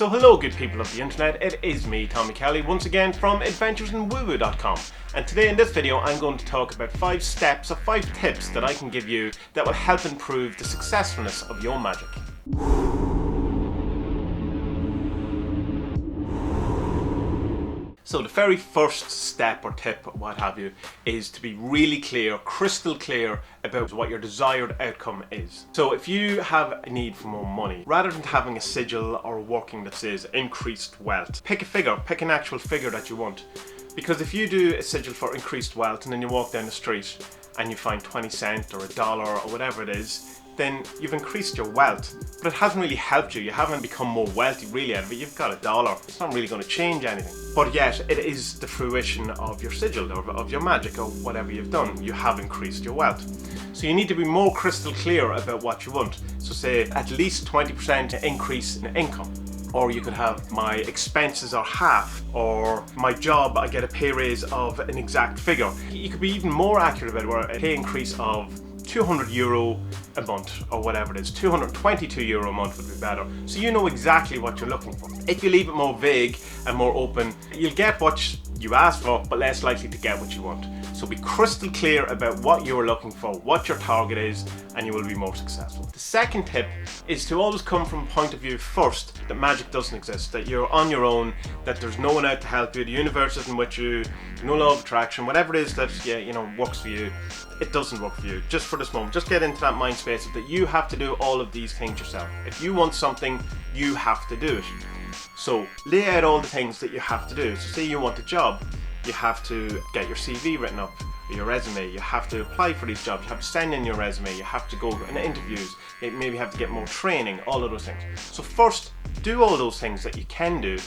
So hello good people of the internet, it is me, Tommy Kelly, once again from adventuresinwoowoo.com, and today in this video I'm going to talk about 5 steps or 5 tips that I can give you that will help improve the successfulness of your magic. So the very first step or tip or what have you is to be really clear, crystal clear about what your desired outcome is. So if you have a need for more money, rather than having a sigil or working that says increased wealth, pick a figure, pick an actual figure that you want. Because if you do a sigil for increased wealth and then you walk down the street and you find 20 cents or $1 or whatever it is, then you've increased your wealth, but it hasn't really helped you. You haven't become more wealthy really out of it. You've got $1. It's not really going to change anything. But yet it is the fruition of your sigil or of your magic or whatever you've done. You have increased your wealth. So you need to be more crystal clear about what you want. So say at least 20% increase in income. Or you could have my expenses are half, or my job I get a pay raise of an exact figure. You could be even more accurate about it, where a pay increase of €200 a month or whatever it is. €222 a month would be better. So you know exactly what you're looking for. If you leave it more vague and more open, you'll get what you asked for, but less likely to get what you want. So be crystal clear about what you're looking for, what your target is, and you will be more successful. The second tip is to always come from a point of view first that magic doesn't exist, that you're on your own, that there's no one out to help you, the universe isn't with you, no law of attraction, whatever it is that works for you, it doesn't work for you. Just for this moment, just get into that mind space of that you have to do all of these things yourself. If you want something, you have to do it. So lay out all the things that you have to do. So say you want a job, you have to get your CV written up, your resume, you have to apply for these jobs, you have to send in your resume, you have to go in interviews, you maybe have to get more training, all of those things. So first, do all those things that you can do,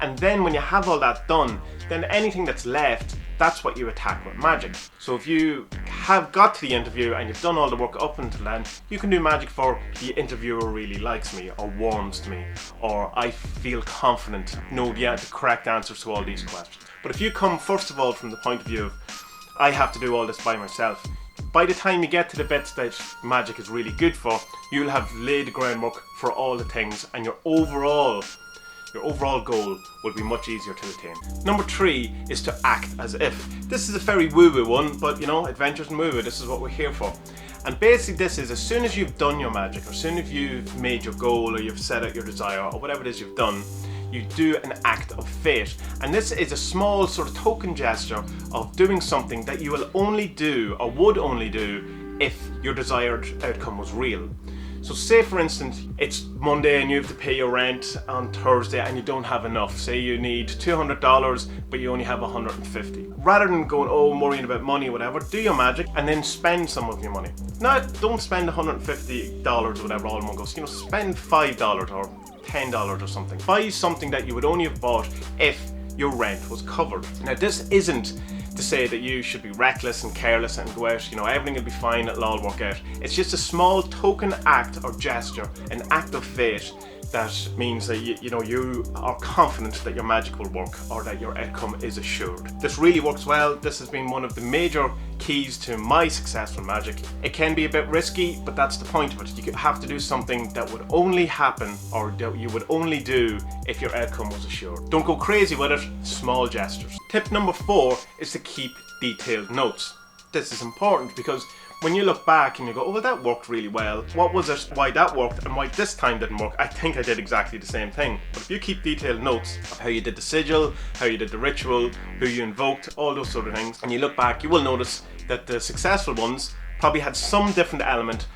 and then when you have all that done, then anything that's left, that's what you attack with magic. So if you have got to the interview and you've done all the work up until then, you can do magic for the interviewer really likes me or warms to me, or I feel confident, know the correct answers to all these questions. But if you come first of all from the point of view of I have to do all this by myself, by the time you get to the bits that magic is really good for, you'll have laid the groundwork for all the things, and your overall goal will be much easier to attain. Number 3 is to act as if. This is a very woo-woo one, but Adventures in Woo-woo, this is what we're here for. And basically this is, as soon as you've done your magic, or as soon as you've made your goal, or you've set out your desire, or whatever it is you've done, you do an act of fate. And this is a small sort of token gesture of doing something that you will only do, or would only do, if your desired outcome was real. So say for instance, it's Monday and you have to pay your rent on Thursday and you don't have enough. Say you need $200 but you only have $150. Rather than going, oh, I'm worrying about money or whatever, do your magic and then spend some of your money. Don't spend $150 or whatever all in one go. Spend $5 or $10 or something. Buy something that you would only have bought if your rent was covered. Now this isn't to say that you should be reckless and careless and go out, everything will be fine, it'll all work out. It's just a small token act or gesture, an act of fate that means that you are confident that your magic will work or that your outcome is assured. This really works well. This has been one of the major keys to my successful magic. It can be a bit risky, but that's the point of it. You have to do something that would only happen or that you would only do if your outcome was assured. Don't go crazy with it, small gestures. Tip number 4 is to keep detailed notes. This is important because when you look back and you go, oh well, that worked really well, what was it, why that worked and why this time didn't work? I think I did exactly the same thing. But if you keep detailed notes of how you did the sigil, how you did the ritual, who you invoked, all those sort of things, and you look back, you will notice that the successful ones probably had some different element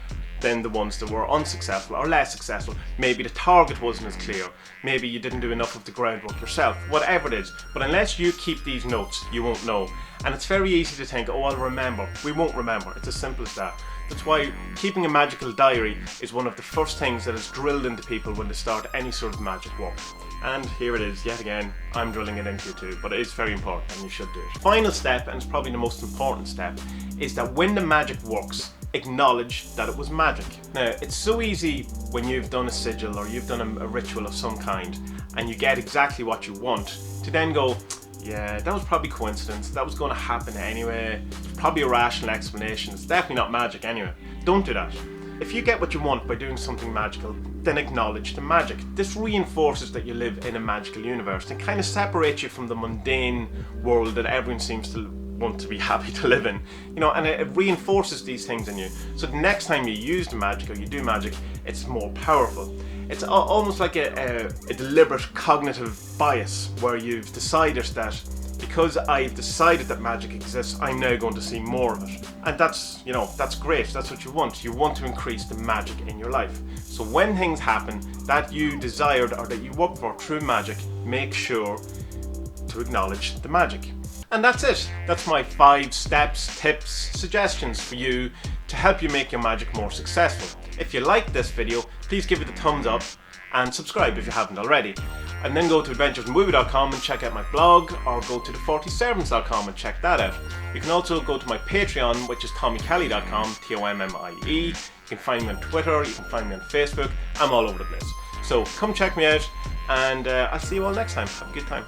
than the ones that were unsuccessful or less successful. Maybe the target wasn't as clear, maybe you didn't do enough of the groundwork yourself, whatever it is. But unless you keep these notes, you won't know. And it's very easy to think, oh, I'll remember. We won't remember. It's as simple as that. That's why keeping a magical diary is one of the first things that is drilled into people when they start any sort of magic work. And here it is, yet again, I'm drilling it into you too, but it is very important and you should do it. Final step, and it's probably the most important step, is that when the magic works, acknowledge that it was magic. Now, it's so easy when you've done a sigil or you've done a ritual of some kind and you get exactly what you want to then go, yeah, that was probably coincidence, that was going to happen anyway, there's probably a rational explanation, it's definitely not magic anyway. Don't do that. If you get what you want by doing something magical, then acknowledge the magic. This reinforces that you live in a magical universe and kind of separates you from the mundane world that everyone seems to want to be happy to live in. You know, and it reinforces these things in you. So the next time you use the magic or you do magic, it's more powerful. It's almost like a deliberate cognitive bias where you've decided that because I've decided that magic exists, I'm now going to see more of it. And that's, you know, that's great. That's what you want. You want to increase the magic in your life. So when things happen that you desired or that you worked for through magic, make sure to acknowledge the magic. And that's it. That's my 5 steps, tips, suggestions for you to help you make your magic more successful. If you liked this video, please give it a thumbs up and subscribe if you haven't already. And then go to adventuresandwoo.com and check out my blog, or go to the40servants.com and check that out. You can also go to my Patreon, which is tommykelly.com, T-O-M-M-I-E. You can find me on Twitter, you can find me on Facebook. I'm all over the place. So come check me out, and I'll see you all next time. Have a good time.